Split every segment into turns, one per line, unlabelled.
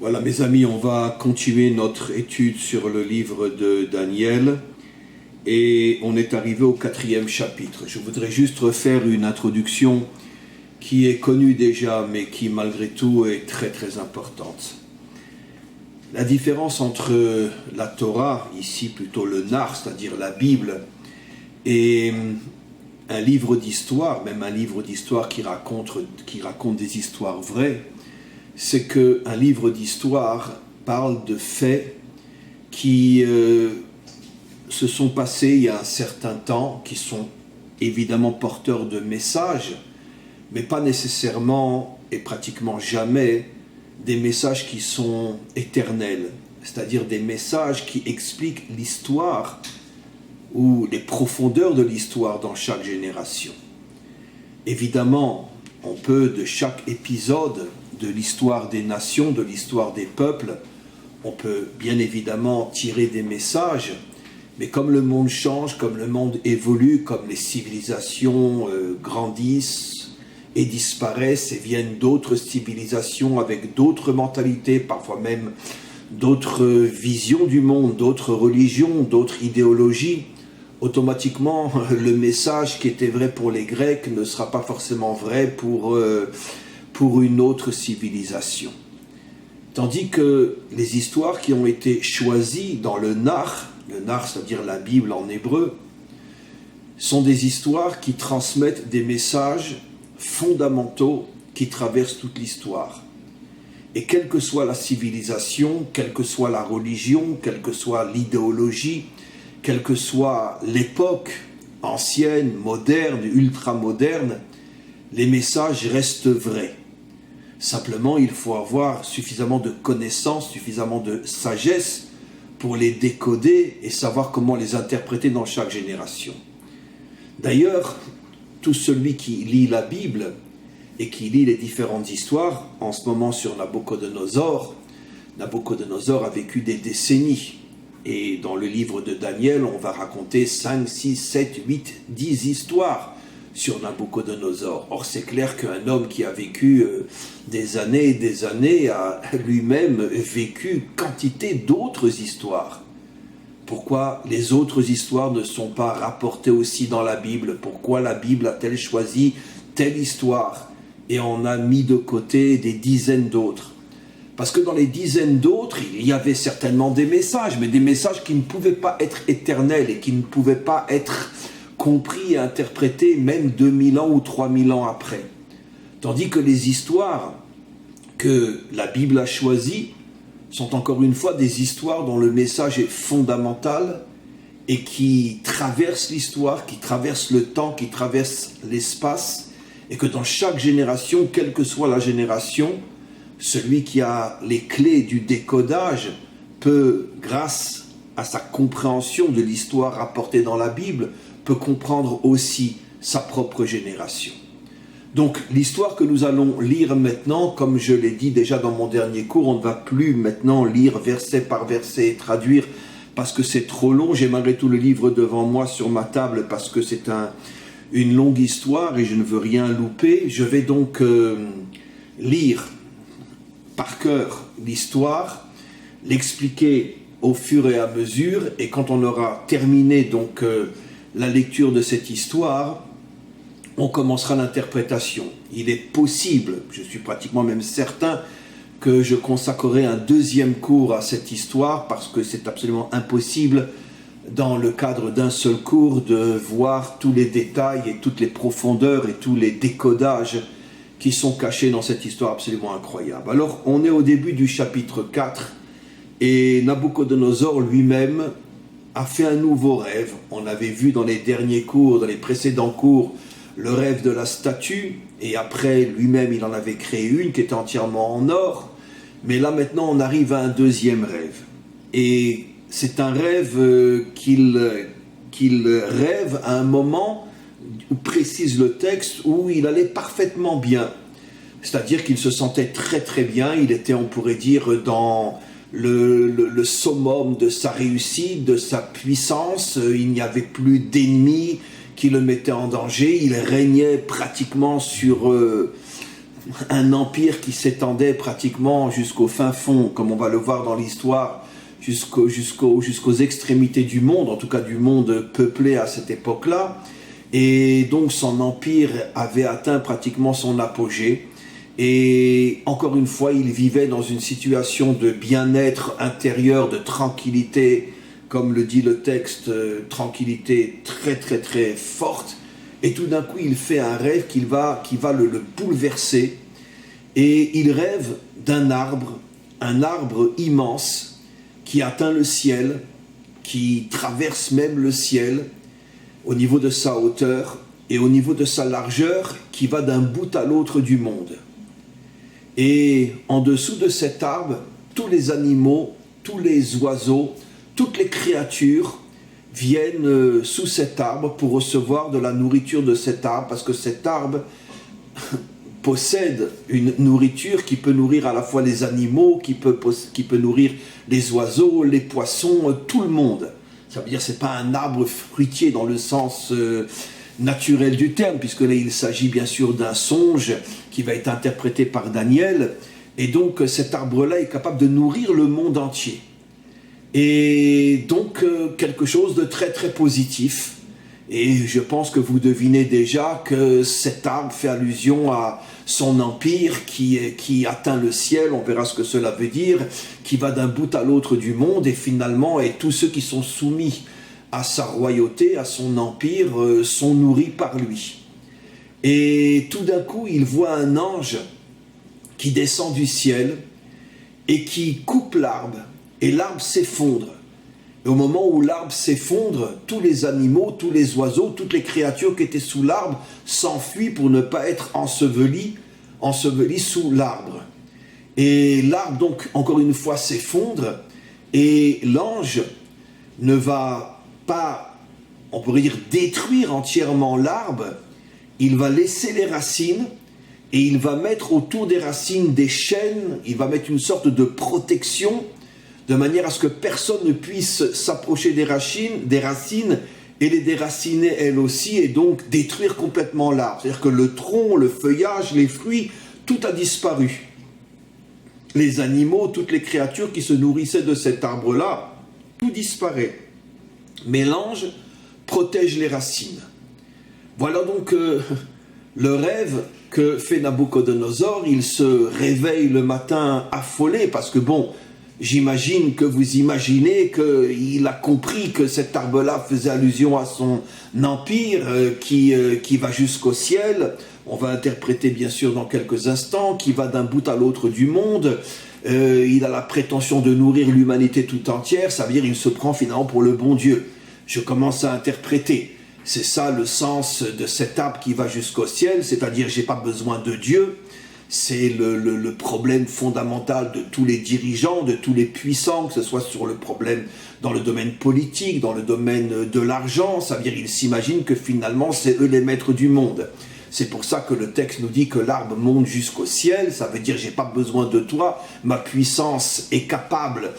Voilà mes amis, on va continuer notre étude sur le livre de Daniel et on est arrivé au 4e chapitre. Je voudrais juste refaire une introduction qui est connue déjà mais qui malgré tout est très très importante. La différence entre la Torah, ici plutôt le Nar, c'est-à-dire la Bible, et un livre d'histoire, même un livre d'histoire qui raconte des histoires vraies, c'est qu'un livre d'histoire parle de faits qui se sont passés il y a un certain temps, qui sont évidemment porteurs de messages, mais pas nécessairement et pratiquement jamais des messages qui sont éternels, c'est-à-dire des messages qui expliquent l'histoire ou les profondeurs de l'histoire dans chaque génération. Évidemment, on peut de chaque épisode de l'histoire des nations, de l'histoire des peuples, on peut bien évidemment tirer des messages, mais comme le monde change, comme le monde évolue, comme les civilisations grandissent et disparaissent et viennent d'autres civilisations avec d'autres mentalités, parfois même d'autres visions du monde, d'autres religions, d'autres idéologies, automatiquement le message qui était vrai pour les Grecs ne sera pas forcément vrai pour une autre civilisation. Tandis que les histoires qui ont été choisies dans le Nar c'est-à-dire la Bible en hébreu, sont des histoires qui transmettent des messages fondamentaux qui traversent toute l'histoire. Et quelle que soit la civilisation, quelle que soit la religion, quelle que soit l'idéologie, quelle que soit l'époque ancienne, moderne, ultra-moderne, les messages restent vrais. Simplement, il faut avoir suffisamment de connaissances, suffisamment de sagesse pour les décoder et savoir comment les interpréter dans chaque génération. D'ailleurs, tout celui qui lit la Bible et qui lit les différentes histoires, en ce moment sur Nabuchodonosor a vécu des décennies. Et dans le livre de Daniel, on va raconter 5, 6, 7, 8, 10 histoires sur Nabuchodonosor. Or, c'est clair qu'un homme qui a vécu des années et des années a lui-même vécu quantité d'autres histoires. Pourquoi les autres histoires ne sont pas rapportées aussi dans la Bible? Pourquoi la Bible a-t-elle choisi telle histoire et en a mis de côté des dizaines d'autres? Parce que dans les dizaines d'autres, il y avait certainement des messages, mais des messages qui ne pouvaient pas être éternels et qui ne pouvaient pas être compris et interprétés même 2000 ans ou 3000 ans après. Tandis que les histoires que la Bible a choisies sont encore une fois des histoires dont le message est fondamental et qui traversent l'histoire, qui traversent le temps, qui traversent l'espace, et que dans chaque génération, quelle que soit la génération, celui qui a les clés du décodage peut, grâce à sa compréhension de l'histoire rapportée dans la Bible, peut comprendre aussi sa propre génération. Donc l'histoire que nous allons lire maintenant, comme je l'ai dit déjà dans mon dernier cours, on ne va plus maintenant lire verset par verset et traduire parce que c'est trop long. J'ai malgré tout le livre devant moi sur ma table parce que c'est une longue histoire et je ne veux rien louper. Je vais donc lire par cœur l'histoire, l'expliquer au fur et à mesure, et quand on aura terminé donc la lecture de cette histoire, on commencera l'interprétation. Il est possible, je suis pratiquement même certain, que je consacrerai un deuxième cours à cette histoire, parce que c'est absolument impossible, dans le cadre d'un seul cours, de voir tous les détails et toutes les profondeurs et tous les décodages qui sont cachés dans cette histoire absolument incroyable. Alors, on est au début du chapitre 4, et Nabuchodonosor lui-même a fait un nouveau rêve. On avait vu dans les derniers cours, dans les précédents cours, le rêve de la statue, et après, lui-même, il en avait créé une qui était entièrement en or, mais là, maintenant, on arrive à un deuxième rêve. Et c'est un rêve qu'il rêve à un moment où précise le texte, où il allait parfaitement bien. C'est-à-dire qu'il se sentait très très bien, il était, on pourrait dire, dans le summum de sa réussite, de sa puissance, il n'y avait plus d'ennemis qui le mettaient en danger, il régnait pratiquement sur un empire qui s'étendait pratiquement jusqu'au fin fond, comme on va le voir dans l'histoire, jusqu'aux extrémités du monde, en tout cas du monde peuplé à cette époque-là. Et donc son empire avait atteint pratiquement son apogée. Et encore une fois, il vivait dans une situation de bien-être intérieur, de tranquillité, comme le dit le texte, tranquillité très très très forte. Et tout d'un coup, il fait un rêve qui va le bouleverser. Et il rêve d'un arbre, un arbre immense qui atteint le ciel, qui traverse même le ciel au niveau de sa hauteur et au niveau de sa largeur, qui va d'un bout à l'autre du monde. Et en dessous de cet arbre, tous les animaux, tous les oiseaux, toutes les créatures viennent sous cet arbre pour recevoir de la nourriture de cet arbre, parce que cet arbre possède une nourriture qui peut nourrir à la fois les animaux, qui peut nourrir les oiseaux, les poissons, tout le monde. Ça veut dire que ce n'est pas un arbre fruitier dans le sens naturel du terme, puisque là il s'agit bien sûr d'un songe qui va être interprété par Daniel, et donc cet arbre-là est capable de nourrir le monde entier. Et donc quelque chose de très très positif. Et je pense que vous devinez déjà que cet arbre fait allusion à son empire qui atteint le ciel, on verra ce que cela veut dire, qui va d'un bout à l'autre du monde, et finalement, et tous ceux qui sont soumis à sa royauté, à son empire, sont nourris par lui. Et tout d'un coup, il voit un ange qui descend du ciel et qui coupe l'arbre, et l'arbre s'effondre. Et au moment où l'arbre s'effondre, tous les animaux, tous les oiseaux, toutes les créatures qui étaient sous l'arbre s'enfuient pour ne pas être ensevelis sous l'arbre. Et l'arbre, donc, encore une fois, s'effondre, et l'ange ne va pas, on pourrait dire, détruire entièrement l'arbre. Il va laisser les racines, et il va mettre autour des racines des chaînes, il va mettre une sorte de protection, de manière à ce que personne ne puisse s'approcher des racines et les déraciner elles aussi, et donc détruire complètement l'arbre. C'est-à-dire que le tronc, le feuillage, les fruits, tout a disparu. Les animaux, toutes les créatures qui se nourrissaient de cet arbre-là, tout disparaît. Mais l'ange protège les racines. Voilà donc le rêve que fait Nabuchodonosor. Il se réveille le matin affolé, parce que bon, j'imagine que vous imaginez qu'il a compris que cet arbre-là faisait allusion à son empire qui va jusqu'au ciel. On va interpréter bien sûr dans quelques instants, qui va d'un bout à l'autre du monde. Il a la prétention de nourrir l'humanité tout entière, ça veut dire qu'il se prend finalement pour le bon Dieu. Je commence à interpréter. C'est ça le sens de cet arbre qui va jusqu'au ciel, c'est-à-dire j'ai pas besoin de Dieu. C'est le problème fondamental de tous les dirigeants, de tous les puissants, que ce soit sur le problème dans le domaine politique, dans le domaine de l'argent. Ça veut dire qu'ils s'imaginent que finalement c'est eux les maîtres du monde. C'est pour ça que le texte nous dit que l'arbre monte jusqu'au ciel. Ça veut dire j'ai pas besoin de toi, ma puissance est capable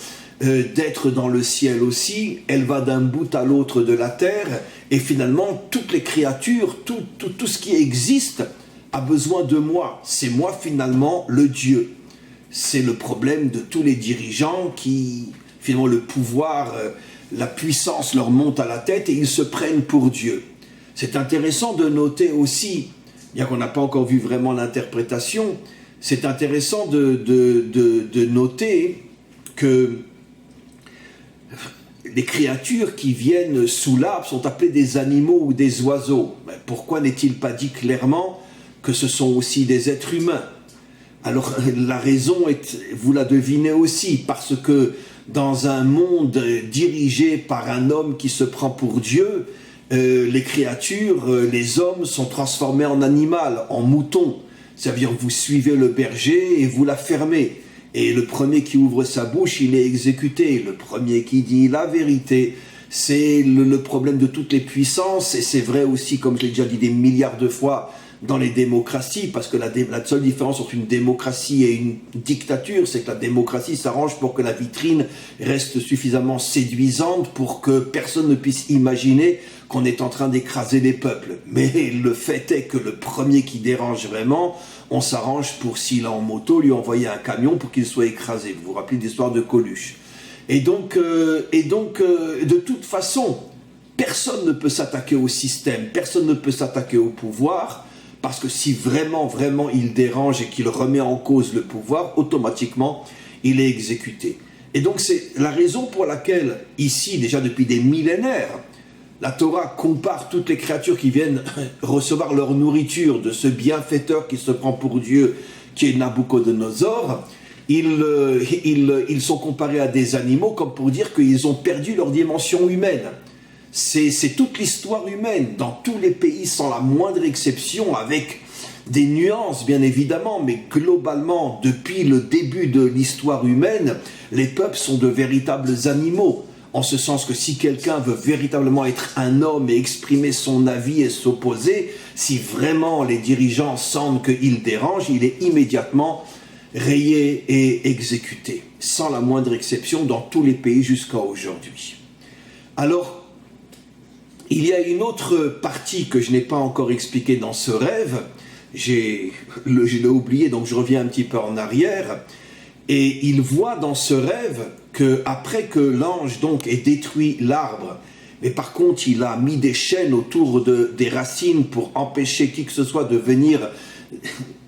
d'être dans le ciel aussi. Elle va d'un bout à l'autre de la terre, et finalement toutes les créatures, tout ce qui existe a besoin de moi. C'est moi finalement le Dieu. C'est le problème de tous les dirigeants qui, finalement, le pouvoir, la puissance leur monte à la tête et ils se prennent pour Dieu. C'est intéressant de noter aussi, bien qu'on n'a pas encore vu vraiment l'interprétation, c'est intéressant de noter que les créatures qui viennent sous l'arbre sont appelées des animaux ou des oiseaux. Mais pourquoi n'est-il pas dit clairement que ce sont aussi des êtres humains? Alors la raison est, vous la devinez aussi, parce que dans un monde dirigé par un homme qui se prend pour Dieu, les créatures, les hommes sont transformés en animal, en mouton. Ça veut dire que vous suivez le berger et vous la fermez. Et le premier qui ouvre sa bouche, il est exécuté. Le premier qui dit la vérité, c'est le problème de toutes les puissances. Et c'est vrai aussi, comme je l'ai déjà dit des milliards de fois, dans les démocraties, parce que la seule différence entre une démocratie et une dictature, c'est que la démocratie s'arrange pour que la vitrine reste suffisamment séduisante pour que personne ne puisse imaginer qu'on est en train d'écraser les peuples. Mais le fait est que le premier qui dérange vraiment, on s'arrange pour, s'il est en moto, lui envoyer un camion pour qu'il soit écrasé. Vous vous rappelez l'histoire de Coluche. Et donc, de toute façon, personne ne peut s'attaquer au système, personne ne peut s'attaquer au pouvoir, parce que si vraiment il dérange et qu'il remet en cause le pouvoir, automatiquement, il est exécuté. Et donc c'est la raison pour laquelle, ici, déjà depuis des millénaires, la Torah compare toutes les créatures qui viennent recevoir leur nourriture de ce bienfaiteur qui se prend pour Dieu, qui est Nabucodonosor. Ils sont comparés à des animaux comme pour dire qu'ils ont perdu leur dimension humaine. C'est toute l'histoire humaine, dans tous les pays, sans la moindre exception, avec des nuances bien évidemment, mais globalement, depuis le début de l'histoire humaine, les peuples sont de véritables animaux, en ce sens que si quelqu'un veut véritablement être un homme et exprimer son avis et s'opposer, si vraiment les dirigeants sentent qu'il dérange, il est immédiatement rayé et exécuté, sans la moindre exception, dans tous les pays jusqu'à aujourd'hui. Alors, il y a une autre partie que je n'ai pas encore expliquée dans ce rêve, je l'ai oublié, donc je reviens un petit peu en arrière, et il voit dans ce rêve qu'après que l'ange donc ait détruit l'arbre, mais par contre il a mis des chaînes autour des racines pour empêcher qui que ce soit de venir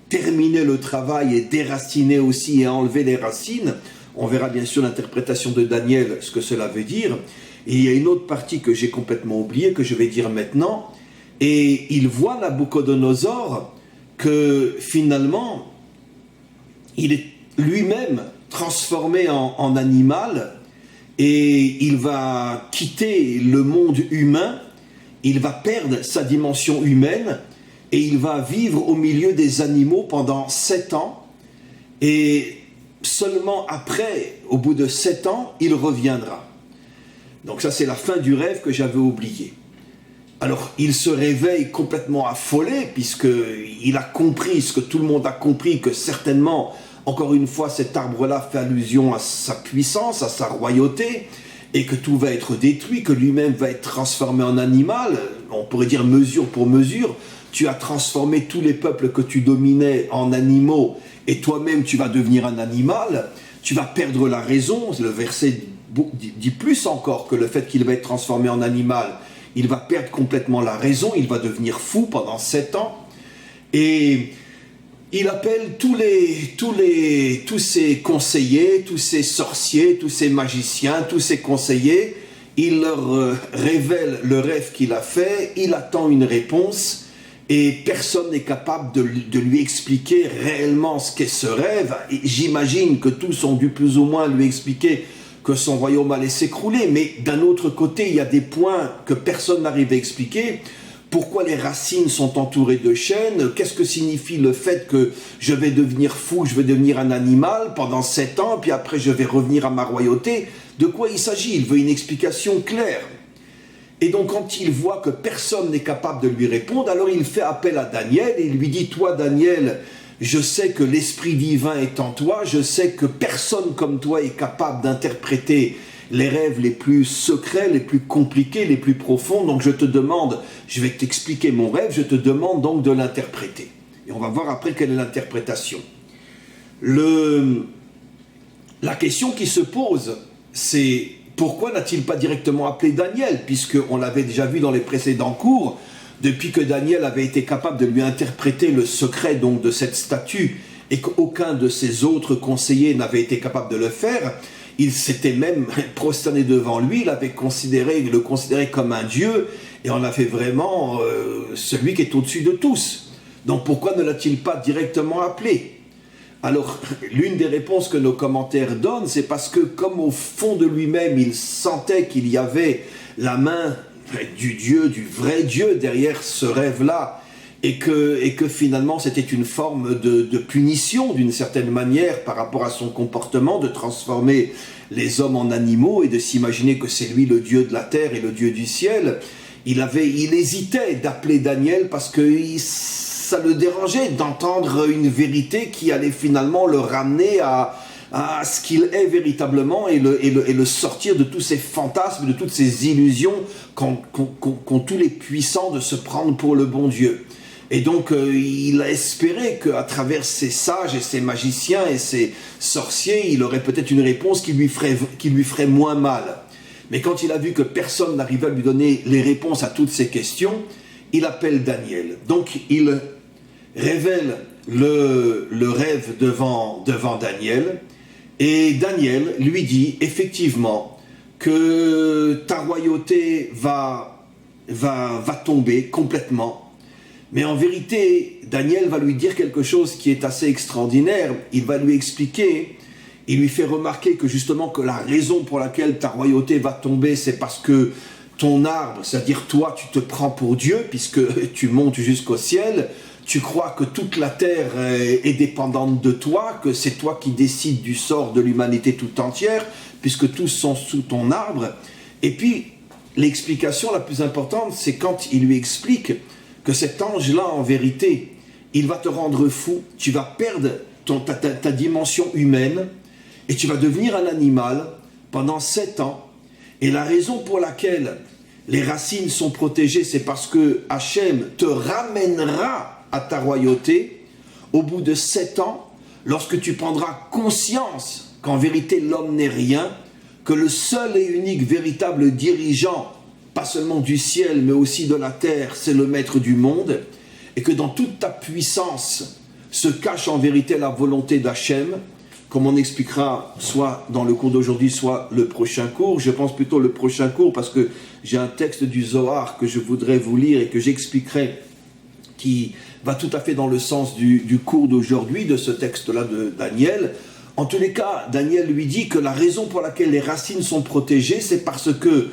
terminer le travail et déraciner aussi et enlever les racines, on verra bien sûr l'interprétation de Daniel, ce que cela veut dire. Et il y a une autre partie que j'ai complètement oubliée, que je vais dire maintenant, et il voit Nabucodonosor que finalement, il est lui-même transformé en animal, et il va quitter le monde humain, il va perdre sa dimension humaine, et il va vivre au milieu des animaux pendant 7 ans, et seulement après, au bout de 7 ans, il reviendra. Donc ça, c'est la fin du rêve que j'avais oublié. Alors, il se réveille complètement affolé, puisqu'il a compris ce que tout le monde a compris, que certainement, encore une fois, cet arbre-là fait allusion à sa puissance, à sa royauté, et que tout va être détruit, que lui-même va être transformé en animal. On pourrait dire mesure pour mesure. Tu as transformé tous les peuples que tu dominais en animaux, et toi-même, tu vas devenir un animal. Tu vas perdre la raison. Le verset dit plus encore que le fait qu'il va être transformé en animal, il va perdre complètement la raison, il va devenir fou pendant 7 ans, et il appelle tous ses conseillers, tous ses sorciers, tous ses magiciens, tous ses conseillers, il leur révèle le rêve qu'il a fait, il attend une réponse, et personne n'est capable de lui expliquer réellement ce qu'est ce rêve. Et j'imagine que tous ont dû plus ou moins lui expliquer que son royaume allait s'écrouler, mais d'un autre côté, il y a des points que personne n'arrive à expliquer. Pourquoi les racines sont entourées de chaînes? Qu'est-ce que signifie le fait que je vais devenir fou, je vais devenir un animal pendant 7 ans, puis après je vais revenir à ma royauté? De quoi il s'agit? Il veut une explication claire. Et donc quand il voit que personne n'est capable de lui répondre, alors il fait appel à Daniel et il lui dit: toi Daniel, je sais que l'Esprit divin est en toi, je sais que personne comme toi est capable d'interpréter les rêves les plus secrets, les plus compliqués, les plus profonds, donc je te demande, je vais t'expliquer mon rêve, je te demande donc de l'interpréter. Et on va voir après quelle est l'interprétation. La question qui se pose, c'est pourquoi n'a-t-il pas directement appelé Daniel, puisqu'on l'avait déjà vu dans les précédents cours, depuis que Daniel avait été capable de lui interpréter le secret donc de cette statue et qu'aucun de ses autres conseillers n'avait été capable de le faire, il s'était même prosterné devant lui, il le considérait comme un dieu et en a fait vraiment celui qui est au-dessus de tous. Donc pourquoi ne l'a-t-il pas directement appelé? Alors, l'une des réponses que nos commentaires donnent, c'est parce que comme au fond de lui-même, il sentait qu'il y avait la main du Dieu, du vrai Dieu derrière ce rêve-là, et que finalement c'était une forme de punition d'une certaine manière par rapport à son comportement, de transformer les hommes en animaux et de s'imaginer que c'est lui le Dieu de la terre et le Dieu du ciel. Il hésitait d'appeler Daniel parce que ça le dérangeait d'entendre une vérité qui allait finalement le ramener à ce qu'il est véritablement et le sortir de tous ces fantasmes, de toutes ces illusions qu'ont tous les puissants de se prendre pour le bon Dieu. Et donc il a espéré qu'à travers ces sages et ces magiciens et ces sorciers, il aurait peut-être une réponse qui lui ferait moins mal. Mais quand il a vu que personne n'arrivait à lui donner les réponses à toutes ces questions, il appelle Daniel. Donc il révèle le rêve devant Daniel. Et Daniel lui dit effectivement que ta royauté va tomber complètement. Mais en vérité, Daniel va lui dire quelque chose qui est assez extraordinaire. Il va lui expliquer, il lui fait remarquer que justement que la raison pour laquelle ta royauté va tomber, c'est parce que ton arbre, c'est-à-dire toi, tu te prends pour Dieu, puisque tu montes jusqu'au ciel, tu crois que toute la terre est dépendante de toi, que c'est toi qui décides du sort de l'humanité tout entière, puisque tous sont sous ton arbre. Et puis, l'explication la plus importante, c'est quand il lui explique que cet ange-là, en vérité, il va te rendre fou, tu vas perdre ta dimension humaine, et tu vas devenir un animal pendant 7 ans. Et la raison pour laquelle les racines sont protégées, c'est parce que Hachem te ramènera à ta royauté au bout de 7 ans, lorsque tu prendras conscience qu'en vérité l'homme n'est rien, que le seul et unique véritable dirigeant, pas seulement du ciel mais aussi de la terre, c'est le maître du monde, et que dans toute ta puissance se cache en vérité la volonté d'Hachem, comme on expliquera soit dans le cours d'aujourd'hui, soit le prochain cours. Je pense plutôt le prochain cours parce que j'ai un texte du Zohar que je voudrais vous lire et que j'expliquerai, qui va tout à fait dans le sens du cours d'aujourd'hui, de ce texte-là de Daniel. En tous les cas, Daniel lui dit que la raison pour laquelle les racines sont protégées, c'est parce que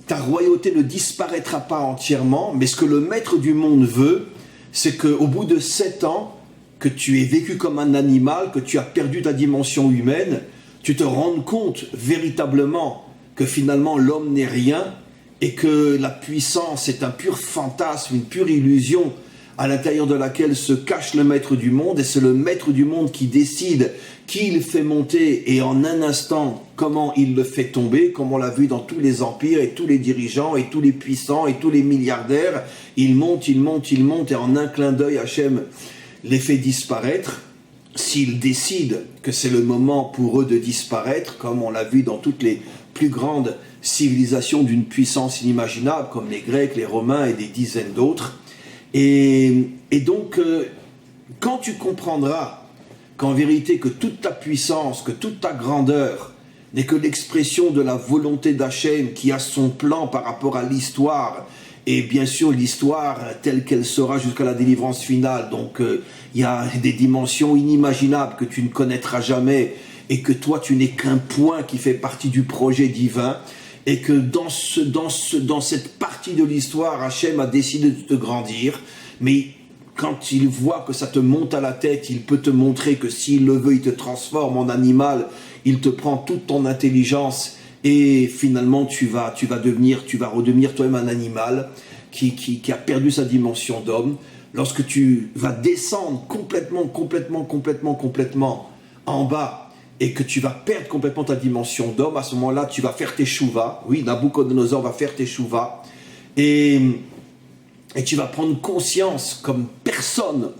ta royauté ne disparaîtra pas entièrement, mais ce que le maître du monde veut, c'est qu'au bout de 7 ans, que tu aies vécu comme un animal, que tu as perdu ta dimension humaine, tu te rendes compte véritablement que finalement l'homme n'est rien et que la puissance est un pur fantasme, une pure illusion à l'intérieur de laquelle se cache le maître du monde, et c'est le maître du monde qui décide qui il fait monter et en un instant comment il le fait tomber, comme on l'a vu dans tous les empires et tous les dirigeants et tous les puissants et tous les milliardaires. Ils montent et en un clin d'œil Hachem les fait disparaître. S'ils décident que c'est le moment pour eux de disparaître, comme on l'a vu dans toutes les plus grandes civilisations d'une puissance inimaginable, comme les Grecs, les Romains et des dizaines d'autres. Et donc, quand tu comprendras qu'en vérité, que toute ta puissance, que toute ta grandeur n'est que l'expression de la volonté d'Hachem qui a son plan par rapport à l'histoire, et bien sûr l'histoire telle qu'elle sera jusqu'à la délivrance finale, donc il y a des dimensions inimaginables que tu ne connaîtras jamais, et que toi tu n'es qu'un point qui fait partie du projet divin, et que dans cette partie de l'histoire, Hachem a décidé de te grandir, mais quand il voit que ça te monte à la tête, il peut te montrer que s'il le veut, il te transforme en animal, il te prend toute ton intelligence, et finalement tu vas redevenir toi-même un animal qui a perdu sa dimension d'homme. Lorsque tu vas descendre complètement en bas, et que tu vas perdre complètement ta dimension d'homme, à ce moment-là, tu vas faire tes chouvas. Oui, Nabucodonosor va faire tes chouvas. Et tu vas prendre conscience comme personne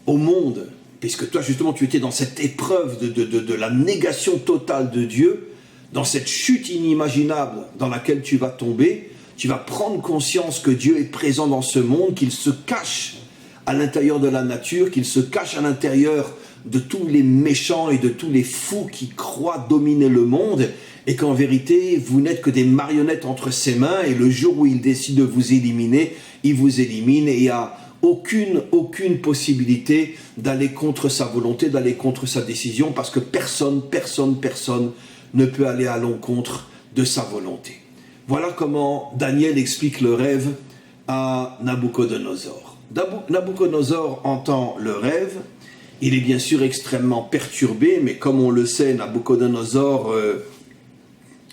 au monde, puisque toi, justement, tu étais dans cette épreuve de la négation totale de Dieu, dans cette chute inimaginable dans laquelle tu vas tomber. Tu vas prendre conscience que Dieu est présent dans ce monde, qu'il se cache à l'intérieur de la nature, qu'il se cache à l'intérieur de tous les méchants et de tous les fous qui croient dominer le monde, et qu'en vérité, vous n'êtes que des marionnettes entre ses mains, et le jour où il décide de vous éliminer, il vous élimine, et il n'y a aucune possibilité d'aller contre sa volonté, d'aller contre sa décision, parce que personne ne peut aller à l'encontre de sa volonté. Voilà comment Daniel explique le rêve à Nabucodonosor. Nabucodonosor entend le rêve. Il est bien sûr extrêmement perturbé, mais comme on le sait, Nabucodonosor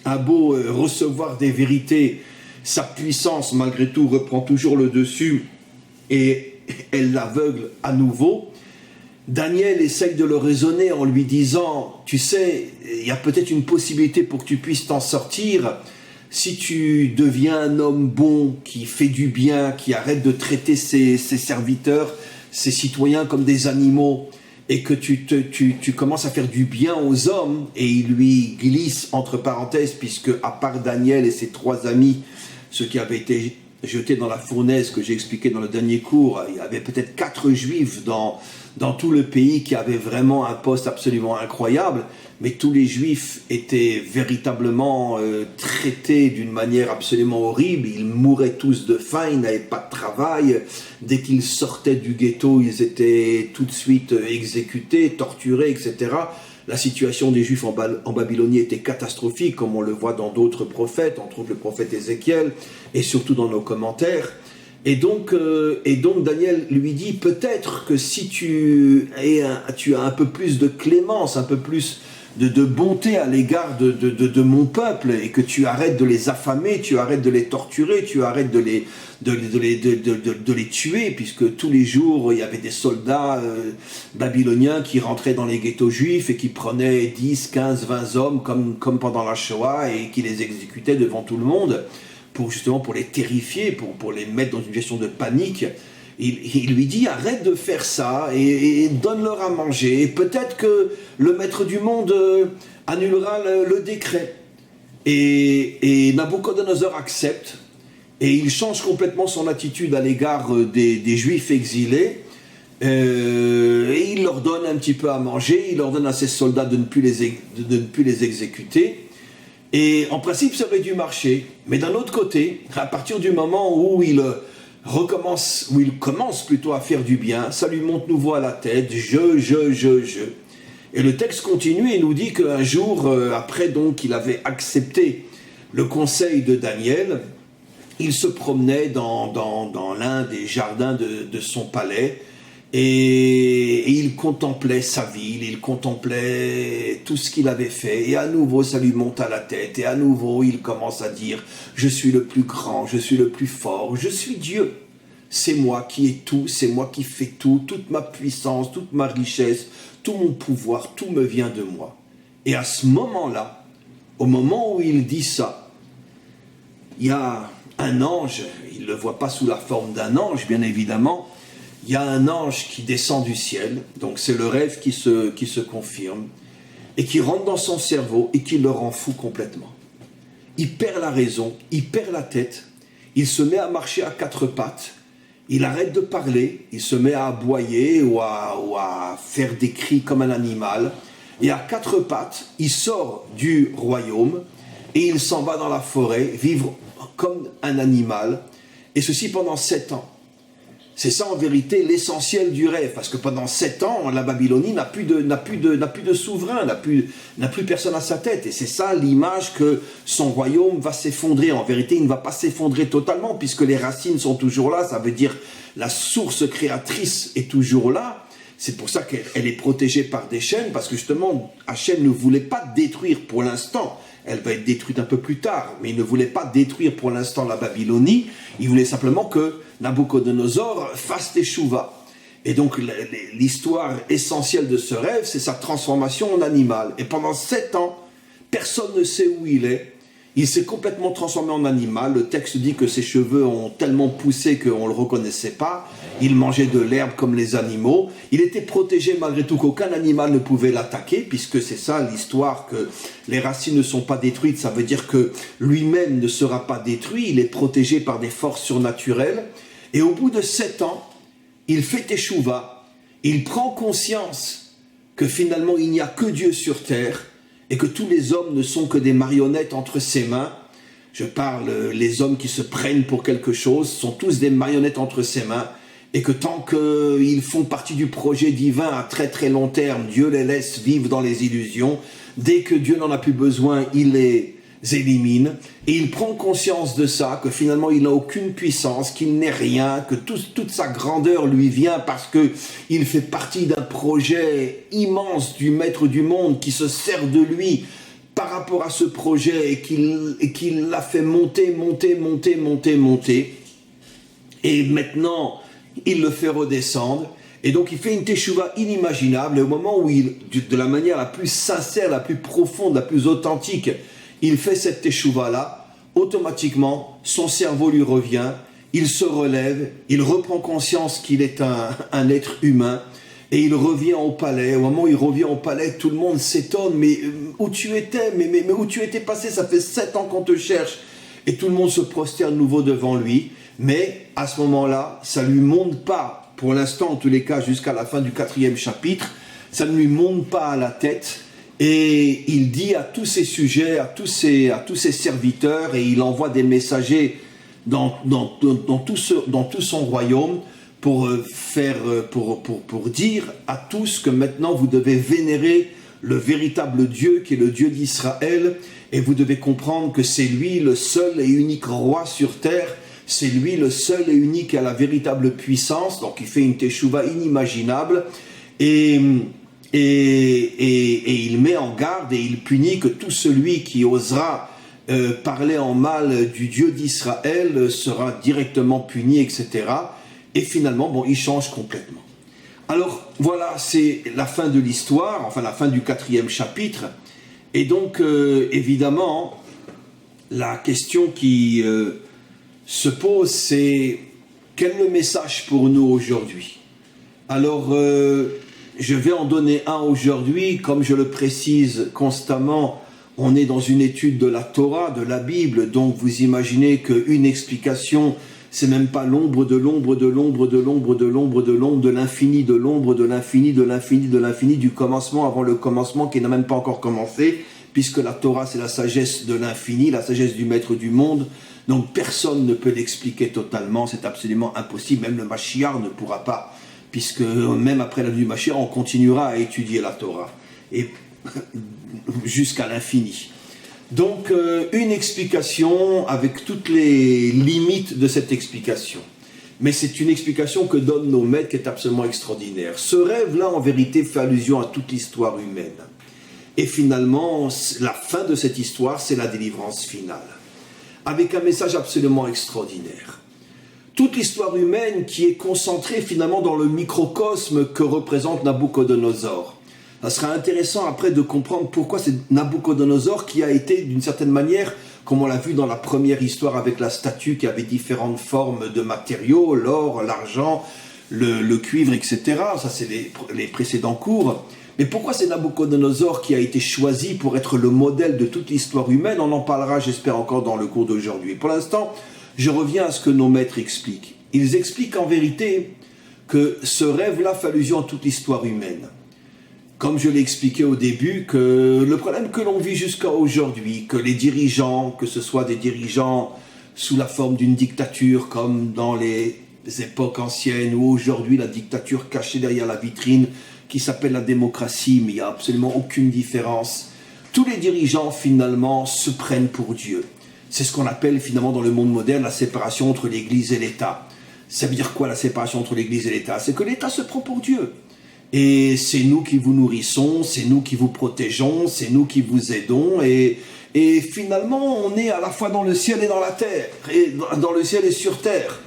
a beau recevoir des vérités, sa puissance malgré tout reprend toujours le dessus, et elle l'aveugle à nouveau. Daniel essaye de le raisonner en lui disant, tu sais, il y a peut-être une possibilité pour que tu puisses t'en sortir si tu deviens un homme bon, qui fait du bien, qui arrête de traiter ses serviteurs, ses citoyens comme des animaux, et que tu commences à faire du bien aux hommes. Et il lui glisse entre parenthèses, puisque à part Daniel et ses 3 amis, ceux qui avaient été jetés dans la fournaise que j'ai expliqué dans le dernier cours, il y avait peut-être 4 juifs dans tout le pays qui avaient vraiment un poste absolument incroyable, mais tous les juifs étaient véritablement traités d'une manière absolument horrible. Ils mouraient tous de faim, ils n'avaient pas de travail. Dès qu'ils sortaient du ghetto, ils étaient tout de suite exécutés, torturés, etc. La situation des Juifs en Babylonie était catastrophique, comme on le voit dans d'autres prophètes, entre autres le prophète Ézéchiel, et surtout dans nos commentaires. Et donc Daniel lui dit, peut-être que si tu as un peu plus de clémence, un peu plus de bonté à l'égard de mon peuple, et que tu arrêtes de les affamer, tu arrêtes de les torturer, tu arrêtes de les tuer, puisque tous les jours il y avait des soldats babyloniens qui rentraient dans les ghettos juifs et qui prenaient 10, 15, 20 hommes comme pendant la Shoah et qui les exécutaient devant tout le monde pour les terrifier, pour les mettre dans une gestion de panique. Il lui dit, arrête de faire ça et donne-leur à manger. Et peut-être que le maître du monde annulera le décret. Et Nabuchodonosor accepte et il change complètement son attitude à l'égard des Juifs exilés. Et il leur donne un petit peu à manger, il ordonne à ses soldats de ne plus les exécuter. Et en principe, ça aurait dû marcher. Mais d'un autre côté, à partir du moment où il commence plutôt à faire du bien, ça lui monte nouveau à la tête, Et le texte continue et nous dit qu'un jour, après donc qu'il avait accepté le conseil de Daniel, il se promenait dans l'un des jardins de son palais et il contemplait sa ville, il contemplait tout ce qu'il avait fait, et à nouveau ça lui monte à la tête, et à nouveau il commence à dire « Je suis le plus grand, je suis le plus fort, je suis Dieu, c'est moi qui ai tout, c'est moi qui fais tout, toute ma puissance, toute ma richesse, tout mon pouvoir, tout me vient de moi. » Et à ce moment-là, au moment où il dit ça, il y a un ange, il ne le voit pas sous la forme d'un ange bien évidemment, il y a un ange qui descend du ciel, donc c'est le rêve qui se confirme, et qui rentre dans son cerveau et qui le rend fou complètement. Il perd la raison, il perd la tête, il se met à marcher à 4 pattes, il arrête de parler, il se met à aboyer ou à faire des cris comme un animal, et à 4 pattes, il sort du royaume et il s'en va dans la forêt, vivre comme un animal, et ceci pendant 7 ans. C'est ça en vérité l'essentiel du rêve, parce que pendant 7 ans, la Babylonie n'a plus de souverain, n'a plus personne à sa tête. Et c'est ça l'image que son royaume va s'effondrer. En vérité, il ne va pas s'effondrer totalement, puisque les racines sont toujours là. Ça veut dire la source créatrice est toujours là. C'est pour ça qu'elle est protégée par des chaînes, parce que justement, Hachem ne voulait pas détruire pour l'instant. Elle va être détruite un peu plus tard, mais il ne voulait pas détruire pour l'instant la Babylonie. Il voulait simplement que Nabuchodonosor fasse teshuva. Et donc l'histoire essentielle de ce rêve, c'est sa transformation en animal. Et pendant 7 ans, personne ne sait où il est. Il s'est complètement transformé en animal. Le texte dit que ses cheveux ont tellement poussé qu'on ne le reconnaissait pas. Il mangeait de l'herbe comme les animaux. Il était protégé malgré tout, qu'aucun animal ne pouvait l'attaquer, puisque c'est ça l'histoire, que les racines ne sont pas détruites. Ça veut dire que lui-même ne sera pas détruit. Il est protégé par des forces surnaturelles. Et au bout de 7 ans, il fait teshuva. Il prend conscience que finalement il n'y a que Dieu sur terre, et que tous les hommes ne sont que des marionnettes entre ses mains. Je parle, les hommes qui se prennent pour quelque chose sont tous des marionnettes entre ses mains, et que tant qu'ils font partie du projet divin à très très long terme, Dieu les laisse vivre dans les illusions. Dès que Dieu n'en a plus besoin, il les élimine, et il prend conscience de ça, que finalement il n'a aucune puissance, qu'il n'est rien, que toute sa grandeur lui vient parce que il fait partie d'un projet immense du maître du monde qui se sert de lui par rapport à ce projet et qu'il l'a fait monter. Et maintenant, il le fait redescendre, et donc il fait une teshuva inimaginable, et au moment où de la manière la plus sincère, la plus profonde, la plus authentique, il fait cette teshuva-là, automatiquement, son cerveau lui revient, il se relève, il reprend conscience qu'il est un être humain, et il revient au palais. Au moment où il revient au palais, tout le monde s'étonne, mais où tu étais, mais où tu étais passé, ça fait 7 ans qu'on te cherche. Et tout le monde se prosterne de nouveau devant lui, mais à ce moment-là, ça ne lui monte pas, pour l'instant en tous les cas, jusqu'à la fin du 4e chapitre, ça ne lui monte pas à la tête, et il dit à tous ses sujets, à tous ses serviteurs, et il envoie des messagers dans tout son royaume, pour dire à tous que maintenant vous devez vénérer le véritable Dieu qui est le Dieu d'Israël, et vous devez comprendre que c'est lui le seul et unique roi sur terre, c'est lui le seul et unique à la véritable puissance. Donc il fait une teshuva inimaginable, et il met en garde et il punit que tout celui qui osera parler en mal du Dieu d'Israël sera directement puni, etc. Et finalement, bon, il change complètement. Alors, voilà, c'est la fin de l'histoire, enfin la fin du 4e chapitre. Et donc, évidemment, la question qui se pose, c'est quel est le message pour nous aujourd'hui? Alors, je vais en donner un aujourd'hui. Comme je le précise constamment, on est dans une étude de la Torah, de la Bible, donc vous imaginez qu'une explication, c'est même pas l'ombre de l'ombre de l'ombre de l'ombre de l'ombre de l'ombre de l'infini, de l'ombre de l'infini, de l'infini, de l'infini, du commencement avant le commencement qui n'a même pas encore commencé, puisque la Torah c'est la sagesse de l'infini, la sagesse du maître du monde, donc personne ne peut l'expliquer totalement, c'est absolument impossible, même le Mashiach ne pourra pas, puisque même après la vie du Mashiach, on continuera à étudier la Torah, et jusqu'à l'infini. Donc, une explication avec toutes les limites de cette explication. Mais c'est une explication que donnent nos maîtres qui est absolument extraordinaire. Ce rêve-là, en vérité, fait allusion à toute l'histoire humaine. Et finalement, la fin de cette histoire, c'est la délivrance finale. Avec un message absolument extraordinaire. Toute l'histoire humaine qui est concentrée finalement dans le microcosme que représente Nabuchodonosor. Ça sera intéressant après de comprendre pourquoi c'est Nabuchodonosor qui a été d'une certaine manière, comme on l'a vu dans la première histoire avec la statue qui avait différentes formes de matériaux, l'or, l'argent, le cuivre, etc. Ça c'est les précédents cours. Mais pourquoi c'est Nabuchodonosor qui a été choisi pour être le modèle de toute l'histoire humaine? On en parlera, j'espère, encore dans le cours d'aujourd'hui. Pour l'instant, je reviens à ce que nos maîtres expliquent. Ils expliquent en vérité que ce rêve-là fait allusion à toute l'histoire humaine. Comme je l'ai expliqué au début, que le problème que l'on vit jusqu'à aujourd'hui, que les dirigeants, que ce soit des dirigeants sous la forme d'une dictature comme dans les époques anciennes ou aujourd'hui la dictature cachée derrière la vitrine qui s'appelle la démocratie, mais il n'y a absolument aucune différence. Tous les dirigeants finalement se prennent pour Dieu. C'est ce qu'on appelle finalement dans le monde moderne la séparation entre l'Église et l'État. Ça veut dire quoi la séparation entre l'Église et l'État? C'est que l'État se prend pour Dieu. Et c'est nous qui vous nourrissons, c'est nous qui vous protégeons, c'est nous qui vous aidons. Et finalement, on est à la fois dans le ciel et dans la terre, et dans le ciel et sur terre.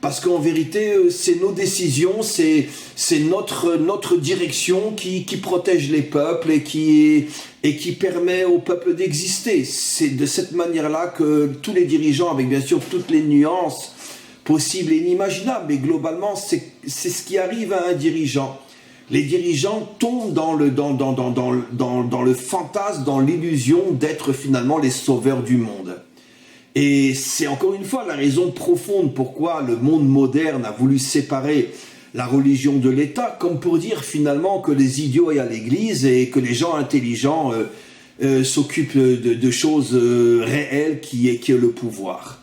Parce qu'en vérité, c'est nos décisions, c'est notre direction qui protège les peuples et qui permet aux peuples d'exister. C'est de cette manière-là que tous les dirigeants, avec bien sûr toutes les nuances possibles et inimaginables, mais globalement, c'est ce qui arrive à un dirigeant. Les dirigeants tombent dans le fantasme, dans l'illusion d'être finalement les sauveurs du monde. Et c'est encore une fois la raison profonde pourquoi le monde moderne a voulu séparer la religion de l'État, comme pour dire finalement que les idiots aillent à l'église et que les gens intelligents s'occupent de choses réelles qui est le pouvoir.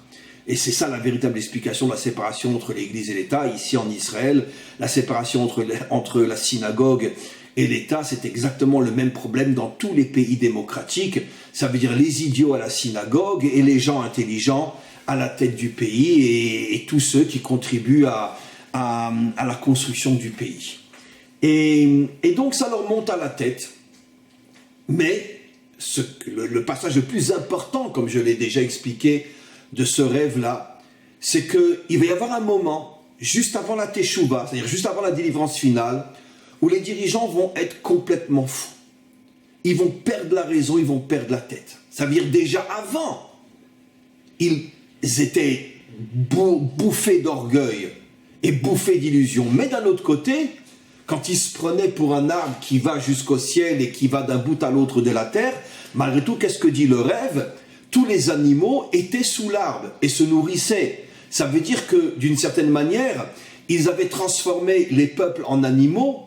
Et c'est ça la véritable explication de la séparation entre l'Église et l'État. Ici en Israël, la séparation entre la synagogue et l'État, c'est exactement le même problème dans tous les pays démocratiques. Ça veut dire les idiots à la synagogue et les gens intelligents à la tête du pays et tous ceux qui contribuent à la construction du pays. Et donc ça leur monte à la tête. Mais le passage le plus important, comme je l'ai déjà expliqué, de ce rêve-là, c'est qu'il va y avoir un moment, juste avant la Teshuvah, c'est-à-dire juste avant la délivrance finale, où les dirigeants vont être complètement fous. Ils vont perdre la raison, ils vont perdre la tête. Ça veut dire déjà avant, ils étaient bouffés d'orgueil et bouffés d'illusions. Mais d'un autre côté, quand ils se prenaient pour un arbre qui va jusqu'au ciel et qui va d'un bout à l'autre de la terre, malgré tout, qu'est-ce que dit le rêve? Tous les animaux étaient sous l'arbre et se nourrissaient. Ça veut dire que, d'une certaine manière, ils avaient transformé les peuples en animaux,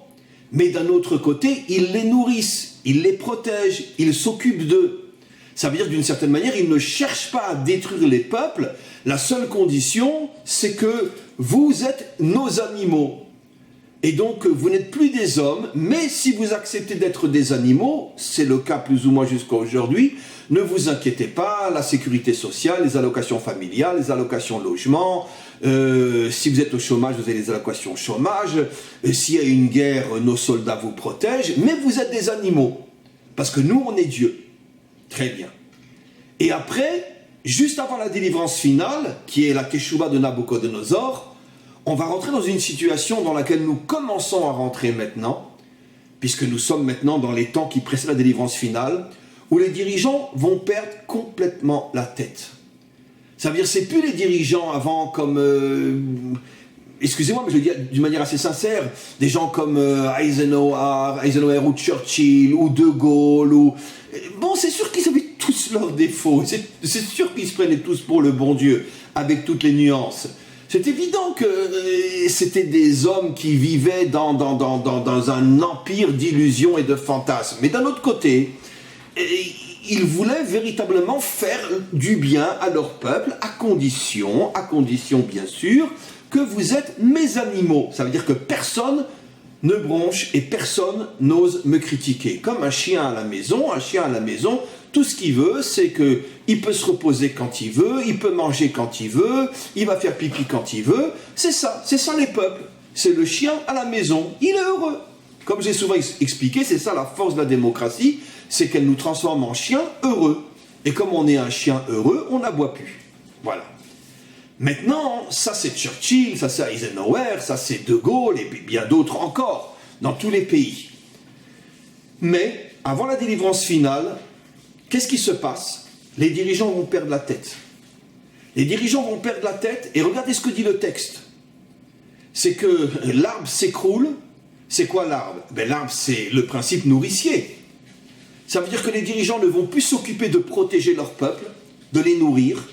mais d'un autre côté, ils les nourrissent, ils les protègent, ils s'occupent d'eux. Ça veut dire, d'une certaine manière, ils ne cherchent pas à détruire les peuples. La seule condition, c'est que vous êtes nos animaux. Et donc, vous n'êtes plus des hommes, mais si vous acceptez d'être des animaux, c'est le cas plus ou moins jusqu'à aujourd'hui, ne vous inquiétez pas, la sécurité sociale, les allocations familiales, les allocations logement, si vous êtes au chômage, vous avez les allocations chômage, s'il y a une guerre, nos soldats vous protègent, mais vous êtes des animaux, parce que nous, on est Dieu. Très bien. Et après, juste avant la délivrance finale, qui est la Teshuvah de Nabucodonosor, on va rentrer dans une situation dans laquelle nous commençons à rentrer maintenant, puisque nous sommes maintenant dans les temps qui précèdent la délivrance finale, où les dirigeants vont perdre complètement la tête. Ça veut dire, c'est plus les dirigeants avant comme, excusez-moi, mais je le dis d'une manière assez sincère, des gens comme Eisenhower ou Churchill ou De Gaulle, ou... Bon, c'est sûr qu'ils avaient tous leurs défauts, c'est sûr qu'ils se prenaient tous pour le bon Dieu, avec toutes les nuances. C'est évident que c'était des hommes qui vivaient dans un empire d'illusions et de fantasmes. Mais d'un autre côté, ils voulaient véritablement faire du bien à leur peuple, à condition bien sûr, que vous êtes mes animaux. Ça veut dire que personne ne bronche et personne n'ose me critiquer. Comme un chien à la maison, tout ce qu'il veut, c'est qu'il peut se reposer quand il veut, il peut manger quand il veut, il va faire pipi quand il veut. C'est ça les peuples. C'est le chien à la maison, il est heureux. Comme j'ai souvent expliqué, c'est ça la force de la démocratie, c'est qu'elle nous transforme en chiens heureux. Et comme on est un chien heureux, on n'aboie plus. Voilà. Maintenant, ça c'est Churchill, ça c'est Eisenhower, ça c'est De Gaulle et bien d'autres encore, dans tous les pays. Mais, avant la délivrance finale, qu'est-ce qui se passe? Les dirigeants vont perdre la tête. Les dirigeants vont perdre la tête, et regardez ce que dit le texte. C'est que l'arbre s'écroule. C'est quoi l'arbre? L'arbre, c'est le principe nourricier. Ça veut dire que les dirigeants ne vont plus s'occuper de protéger leur peuple, de les nourrir.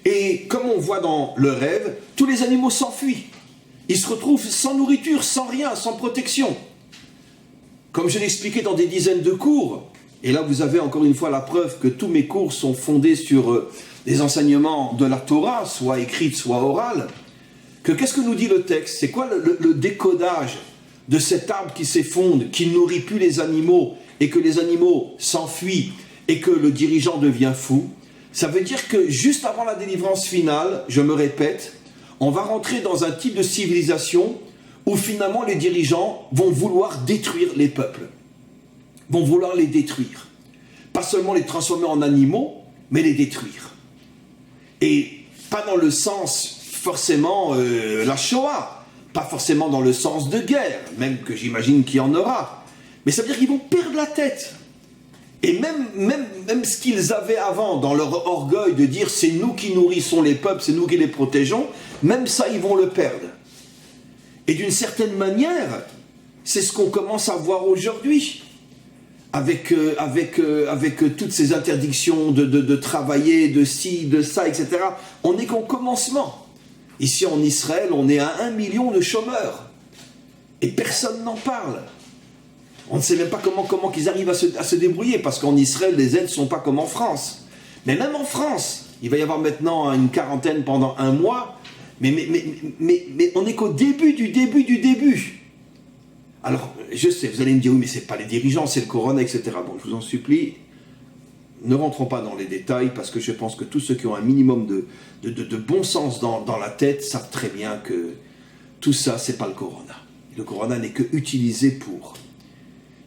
Et comme on voit dans le rêve, tous les animaux s'enfuient. Ils se retrouvent sans nourriture, sans rien, sans protection. Comme je l'ai expliqué dans des dizaines de cours, et là vous avez encore une fois la preuve que tous mes cours sont fondés sur des enseignements de la Torah, soit écrits, soit orales, que qu'est-ce que nous dit le texte? C'est quoi le décodage de cet arbre qui s'effondre, qui ne nourrit plus les animaux, et que les animaux s'enfuient, et que le dirigeant devient fou? Ça veut dire que juste avant la délivrance finale, je me répète, on va rentrer dans un type de civilisation où finalement les dirigeants vont vouloir détruire les peuples, vont vouloir les détruire. Pas seulement les transformer en animaux, mais les détruire. Et pas dans le sens forcément la Shoah, pas forcément dans le sens de guerre, même que j'imagine qu'il y en aura. Mais ça veut dire qu'ils vont perdre la tête. Et même ce qu'ils avaient avant, dans leur orgueil de dire c'est nous qui nourrissons les peuples, c'est nous qui les protégeons, même ça ils vont le perdre. Et d'une certaine manière, c'est ce qu'on commence à voir aujourd'hui, avec toutes ces interdictions de travailler, de ci, de ça, etc. On n'est qu'au commencement. Ici en Israël, on est à 1 million de chômeurs. Et personne n'en parle. On ne sait même pas comment qu'ils arrivent à se débrouiller, parce qu'en Israël, les aides ne sont pas comme en France. Mais même en France, il va y avoir maintenant une quarantaine pendant 1 mois, mais on n'est qu'au début du début. Alors, je sais, vous allez me dire, oui, mais ce n'est pas les dirigeants, c'est le corona, etc. Bon, je vous en supplie, ne rentrons pas dans les détails, parce que je pense que tous ceux qui ont un minimum de bon sens dans la tête savent très bien que tout ça, ce n'est pas le corona. Le corona n'est que utilisé pour...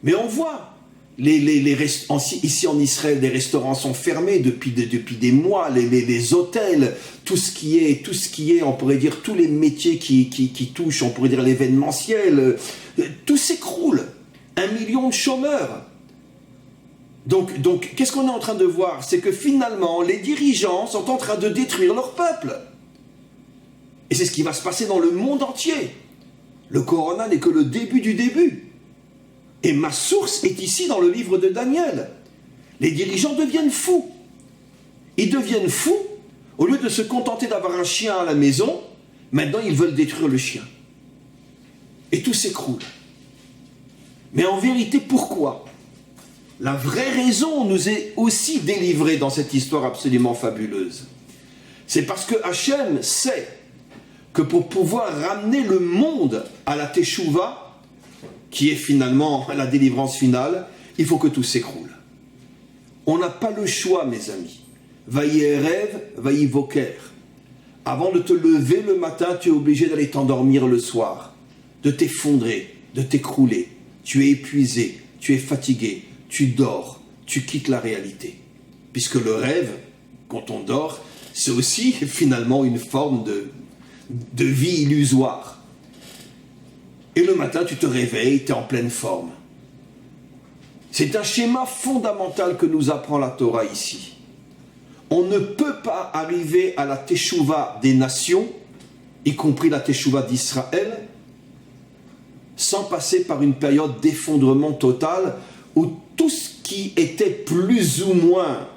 Mais on voit Ici en Israël, les restaurants sont fermés depuis des mois, les hôtels, tout ce qui est, on pourrait dire, tous les métiers qui touchent, on pourrait dire, l'événementiel, tout s'écroule. 1 million de chômeurs. Donc qu'est-ce qu'on est en train de voir? C'est que finalement, les dirigeants sont en train de détruire leur peuple. Et c'est ce qui va se passer dans le monde entier. Le corona n'est que le début du début. Et ma source est ici dans le livre de Daniel. Les dirigeants deviennent fous. Ils deviennent fous. Au lieu de se contenter d'avoir un chien à la maison, maintenant ils veulent détruire le chien. Et tout s'écroule. Mais en vérité, pourquoi? La vraie raison nous est aussi délivrée dans cette histoire absolument fabuleuse. C'est parce que Hachem sait que pour pouvoir ramener le monde à la Teshuvah, qui est finalement la délivrance finale, il faut que tout s'écroule. On n'a pas le choix, mes amis. Vaïerev, vaïvoker. Avant de te lever le matin, tu es obligé d'aller t'endormir le soir, de t'effondrer, de t'écrouler. Tu es épuisé, tu es fatigué, tu dors, tu quittes la réalité. Puisque le rêve, quand on dort, c'est aussi finalement une forme de vie illusoire. Et le matin, tu te réveilles, tu es en pleine forme. C'est un schéma fondamental que nous apprend la Torah ici. On ne peut pas arriver à la Teshuvah des nations, y compris la Teshuvah d'Israël, sans passer par une période d'effondrement total où tout ce qui était plus ou moins,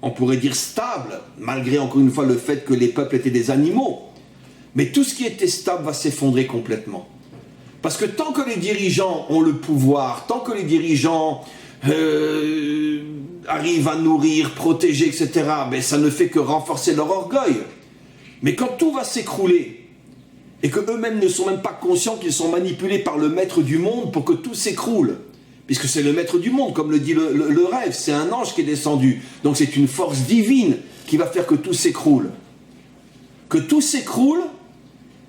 on pourrait dire stable, malgré encore une fois le fait que les peuples étaient des animaux, mais tout ce qui était stable va s'effondrer complètement. Parce que tant que les dirigeants ont le pouvoir, tant que les dirigeants arrivent à nourrir, protéger, etc., ben ça ne fait que renforcer leur orgueil. Mais quand tout va s'écrouler, et qu'eux-mêmes ne sont même pas conscients qu'ils sont manipulés par le maître du monde pour que tout s'écroule, puisque c'est le maître du monde, comme le dit le rêve, c'est un ange qui est descendu, donc c'est une force divine qui va faire que tout s'écroule. Que tout s'écroule,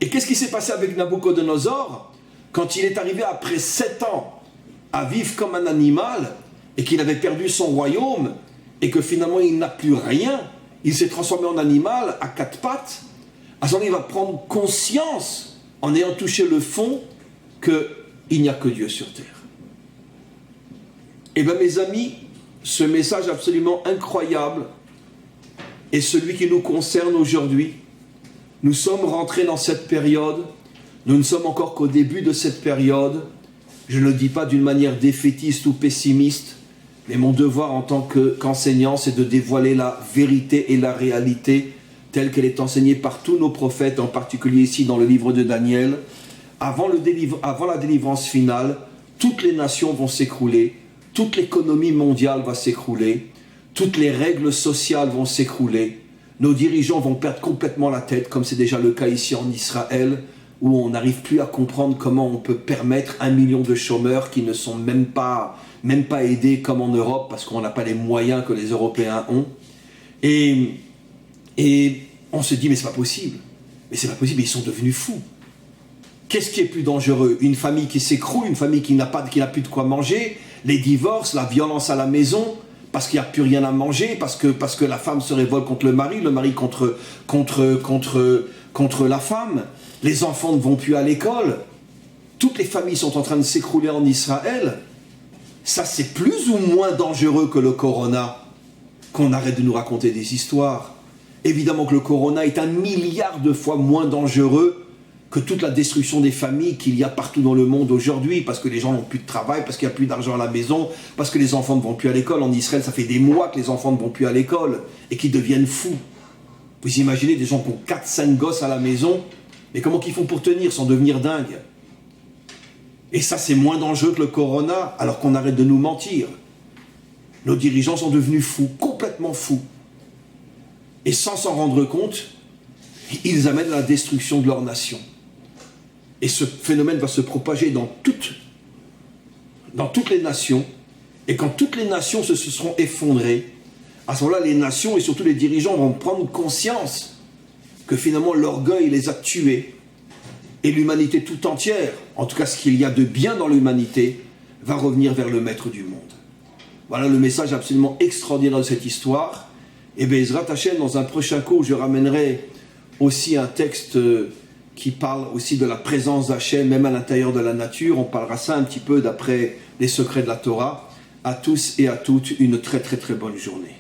et qu'est-ce qui s'est passé avec Nabuchodonosor quand il est arrivé après 7 ans à vivre comme un animal, et qu'il avait perdu son royaume, et que finalement il n'a plus rien, il s'est transformé en animal à 4 pattes, à ce moment il va prendre conscience, en ayant touché le fond, qu'il n'y a que Dieu sur terre. Eh bien mes amis, ce message absolument incroyable est celui qui nous concerne aujourd'hui. Nous sommes rentrés dans cette période, nous ne sommes encore qu'au début de cette période. Je ne le dis pas d'une manière défaitiste ou pessimiste, mais mon devoir en tant qu'enseignant, c'est de dévoiler la vérité et la réalité telle qu'elle est enseignée par tous nos prophètes, en particulier ici dans le livre de Daniel. Avant la délivrance finale, toutes les nations vont s'écrouler, toute l'économie mondiale va s'écrouler, toutes les règles sociales vont s'écrouler, nos dirigeants vont perdre complètement la tête, comme c'est déjà le cas ici en Israël, où on n'arrive plus à comprendre comment on peut permettre 1 million de chômeurs qui ne sont même pas aidés comme en Europe, parce qu'on n'a pas les moyens que les Européens ont. Et on se dit, mais c'est pas possible. Mais c'est pas possible, ils sont devenus fous. Qu'est-ce qui est plus dangereux? Une famille qui s'écroule, une famille qui n'a plus de quoi manger, les divorces, la violence à la maison, parce qu'il n'y a plus rien à manger, parce que la femme se révolte contre le mari contre la femme, les enfants ne vont plus à l'école, toutes les familles sont en train de s'écrouler en Israël. Ça, c'est plus ou moins dangereux que le corona, qu'on arrête de nous raconter des histoires. Évidemment que le corona est 1 milliard de fois moins dangereux que toute la destruction des familles qu'il y a partout dans le monde aujourd'hui, parce que les gens n'ont plus de travail, parce qu'il n'y a plus d'argent à la maison, parce que les enfants ne vont plus à l'école. En Israël, ça fait des mois que les enfants ne vont plus à l'école et qu'ils deviennent fous. Vous imaginez des gens qui ont 4-5 gosses à la maison, mais comment qu'ils font pour tenir sans devenir dingues? Et ça, c'est moins dangereux que le corona, alors qu'on arrête de nous mentir. Nos dirigeants sont devenus fous, complètement fous. Et sans s'en rendre compte, ils amènent à la destruction de leur nation. Et ce phénomène va se propager dans toutes les nations. Et quand toutes les nations se seront effondrées, à ce moment-là, les nations et surtout les dirigeants vont prendre conscience que finalement l'orgueil les a tués. Et l'humanité tout entière, en tout cas ce qu'il y a de bien dans l'humanité, va revenir vers le maître du monde. Voilà le message absolument extraordinaire de cette histoire. Et Bezrat Hashem, dans un prochain cours, je ramènerai aussi un texte qui parle aussi de la présence d'Hachem, même à l'intérieur de la nature. On parlera ça un petit peu d'après les secrets de la Torah. À tous et à toutes, une très très très bonne journée.